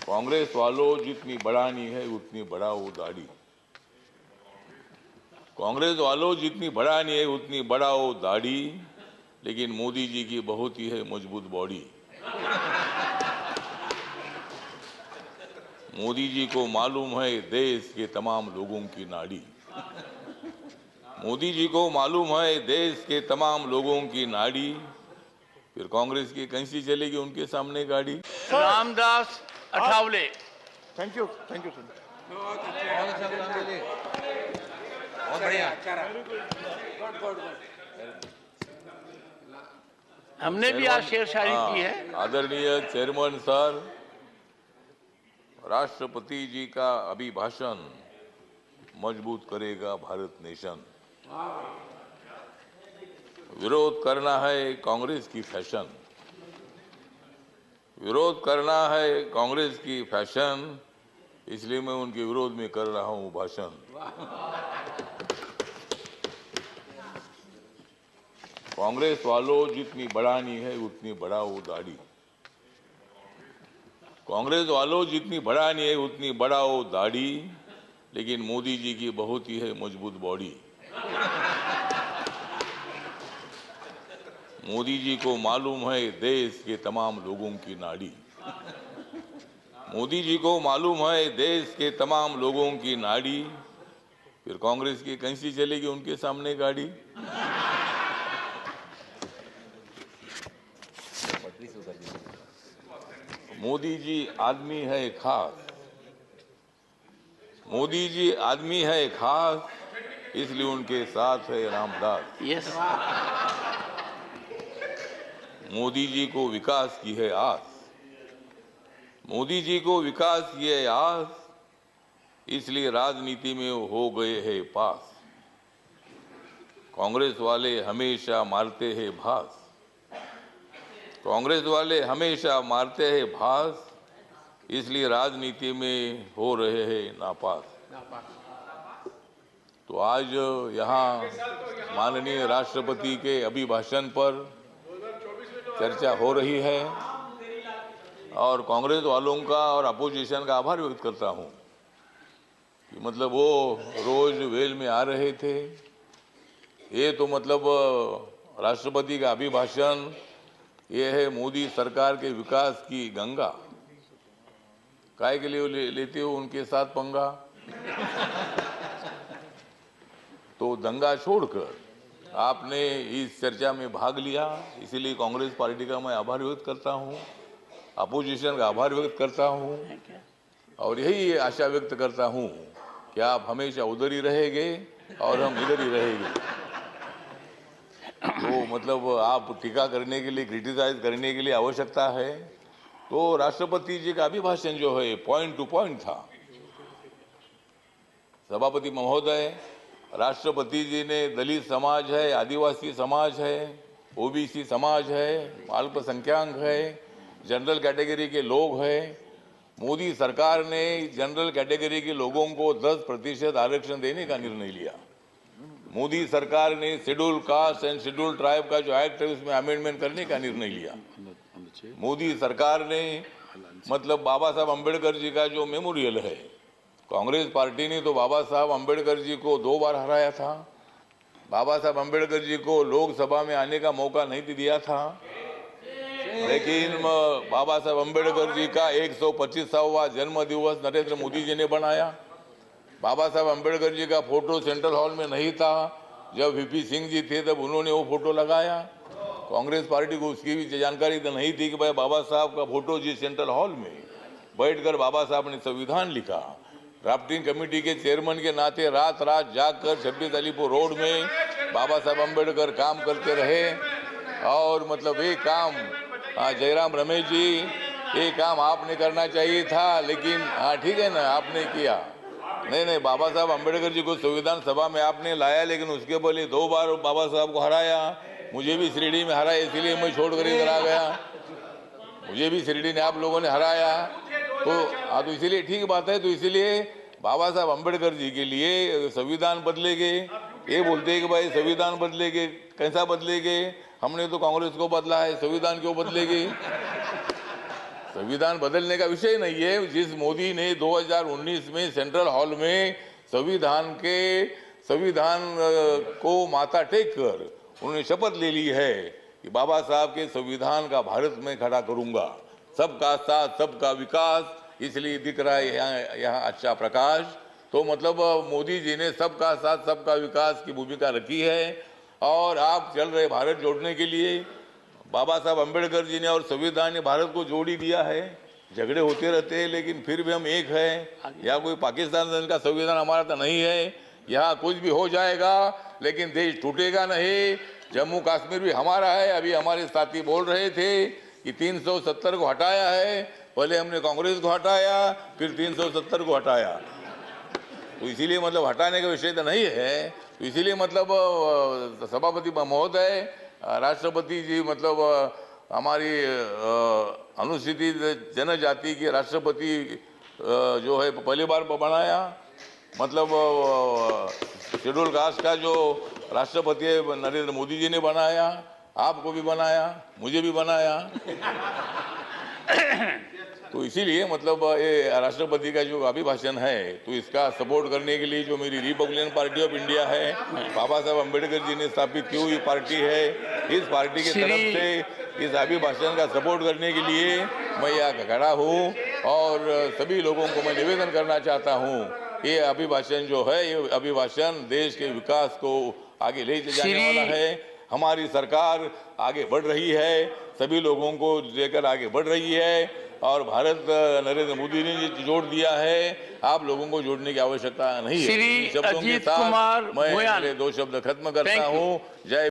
कांग्रेस वालों जितनी बढ़ानी है उतनी बढ़ाओ दाढ़ी। कांग्रेस वालों जितनी बढ़ानी है उतनी बढ़ाओ दाढ़ी, लेकिन मोदी जी की बहुत ही है मजबूत बॉडी। मोदी जी को मालूम है देश के तमाम लोगों की नाड़ी। मोदी जी को मालूम है देश के तमाम लोगों की नाड़ी, फिर कांग्रेस की कैसी चलेगी उनके सामने गाड़ी। Ramdas Athawale. Thank you sir. बहुत बढ़िया। हमने भी आज शेर शायरी की है। आदरणीय चेयरमैन सर, राष्ट्रपति जी का अभिभाषण मजबूत करेगा भारत नेशन। विरोध करना है कांग्रेस की फैशन, विरोध करना है कांग्रेस की फैशन, इसलिए मैं उनके विरोध में कर रहा हूं भाषण। कांग्रेस वालों जितनी बढ़ानी है उतनी बढ़ाओ दाढ़ी। कांग्रेस वालों जितनी बढ़ानी है उतनी बढ़ाओ दाढ़ी, लेकिन मोदी जी की बहुत ही है मजबूत बॉडी। मोदी जी को मालूम है देश के तमाम लोगों की नाड़ी। मोदी जी को मालूम है देश के तमाम लोगों की नाड़ी, फिर कांग्रेस की कैसी चलेगी उनके सामने गाड़ी। मोदी जी आदमी है खास, मोदी जी आदमी है खास, इसलिए उनके साथ है रामदास। यस। मोदी जी को विकास की है आस, मोदी जी को विकास की है आस, इसलिए राजनीति में हो गए हैं पास। कांग्रेस वाले हमेशा मारते हैं भास, कांग्रेस वाले हमेशा मारते हैं भास, इसलिए राजनीति में हो रहे हैं नापास। तो आज यहाँ माननीय राष्ट्रपति के अभिभाषण पर चर्चा हो रही है और कांग्रेस वालों का और अपोजिशन का आभार व्यक्त करता हूं कि मतलब वो रोज वेल में आ रहे थे। ये तो मतलब राष्ट्रपति का अभिभाषण ये है मोदी सरकार के विकास की गंगा। काय के लिए लेते हो उनके साथ पंगा? तो दंगा छोड़कर आपने इस चर्चा में भाग लिया, इसीलिए कांग्रेस पार्टी का मैं आभार व्यक्त करता हूं, अपोजिशन का आभार व्यक्त करता हूं और यही आशा व्यक्त करता हूं कि आप हमेशा उधर ही रहेंगे और हम इधर ही रहेंगे। तो मतलब आप टीका करने के लिए, क्रिटिसाइज करने के लिए आवश्यकता है तो राष्ट्रपति जी का अभिभाषण जो है पॉइंट टू पॉइंट था। सभापति महोदय, राष्ट्रपति जी ने दलित समाज है, आदिवासी समाज है, ओबीसी समाज है, अल्पसंख्यक है, जनरल कैटेगरी के लोग हैं। मोदी सरकार ने जनरल कैटेगरी के लोगों को 10% आरक्षण देने का निर्णय लिया। मोदी सरकार ने schedule caste and schedule tribe का जो एक्ट है उसमें अमेंडमेंट करने का निर्णय लिया। मोदी सरकार ने मतलब बाबा साहब अम्बेडकर जी का जो मेमोरियल है, कांग्रेस पार्टी ने तो बाबा साहब अम्बेडकर जी को 2 बार हराया था। बाबा साहब अम्बेडकर जी को लोकसभा में आने का मौका नहीं दिया था, लेकिन बाबा साहब अम्बेडकर जी का 125वां जन्म दिवस नरेंद्र मोदी जी ने बनाया। बाबा साहब अम्बेडकर जी का फोटो सेंट्रल हॉल में नहीं था, जब वीपी सिंह जी थे तब उन्होंने वो फोटो लगाया। कांग्रेस पार्टी को उसकी भी जानकारी तो नहीं थी कि भाई बाबा साहब का फोटो जी सेंट्रल हॉल में बैठकर बाबा साहब ने संविधान लिखा। ड्राफ्टिंग कमेटी के चेयरमैन के नाते रात रात जागकर 26 अलीपुर रोड में बाबा साहब अम्बेडकर काम करते रहे और मतलब ये काम जयराम रमेश जी, ये काम आपने करना चाहिए था, लेकिन ठीक है ना, आपने किया नहीं, बाबा साहब अम्बेडकर जी को संविधान सभा में आपने लाया, लेकिन उसके पहले 2 बार बाबा साहब को हराया। मुझे भी शिरडी में हराया, इसीलिए मैं छोड़कर इधर आ गया। मुझे भी शिरडी ने आप लोगों ने हराया, तो इसीलिए ठीक बात है। तो इसीलिए बाबा साहब अम्बेडकर जी के लिए संविधान बदलेंगे, ये बोलते हैं कि भाई संविधान बदलेंगे, कैसा बदलेंगे? हमने तो कांग्रेस को बदला है, संविधान क्यों बदलेगी? संविधान बदलने का विषय नहीं है। जिस मोदी ने 2019 में सेंट्रल हॉल में संविधान को माथा टेक कर उन्होंने शपथ ले ली है कि बाबा साहब के संविधान का भारत में खड़ा करूंगा, सबका साथ सबका विकास, इसलिए दिख रहा है यहाँ अच्छा प्रकाश। तो मतलब मोदी जी ने सबका साथ सबका विकास की भूमिका रखी है और आप चल रहे भारत जोड़ने के लिए। बाबा साहब अम्बेडकर जी ने और संविधान ने भारत को जोड़ ही दिया है। झगड़े होते रहते हैं लेकिन फिर भी हम एक हैं। यहाँ कोई पाकिस्तान का संविधान हमारा तो नहीं है। यहाँ कुछ भी हो जाएगा लेकिन देश टूटेगा नहीं। जम्मू कश्मीर भी हमारा है। अभी हमारे साथी बोल रहे थे कि 370 को हटाया है। पहले हमने कांग्रेस को हटाया, फिर 370 को हटाया। तो इसीलिए मतलब हटाने का विषय तो नहीं है। तो इसीलिए मतलब सभापति महोदय, राष्ट्रपति जी मतलब हमारी अनुसूचित जनजाति के राष्ट्रपति जो है पहली बार बनाया। मतलब शेड्यूल कास्ट का जो राष्ट्रपति है नरेंद्र मोदी जी ने बनाया, आपको भी बनाया, मुझे भी बनाया। तो इसीलिए मतलब ये राष्ट्रपति का जो अभिभाषण है तो इसका सपोर्ट करने के लिए जो मेरी रिपब्लिकन पार्टी ऑफ इंडिया है, बाबा साहब अम्बेडकर जी ने स्थापित की हुई पार्टी है, इस पार्टी की तरफ से इस अभिभाषण का सपोर्ट करने के लिए मैं यहाँ खड़ा हूँ। और सभी लोगों को मैं निवेदन करना चाहता हूँ, ये अभिभाषण जो है ये अभिभाषण देश के विकास को आगे ले जाने वाला है। हमारी सरकार आगे बढ़ रही है, सभी लोगों को लेकर आगे बढ़ रही है और भारत नरेंद्र मोदी ने जोड़ दिया है। आप लोगों को जोड़ने की आवश्यकता नहीं है। श्री शब्दों के अजीत साथ कुमार मैं भूयान। मेरे 2 शब्द खत्म करता हूँ। जय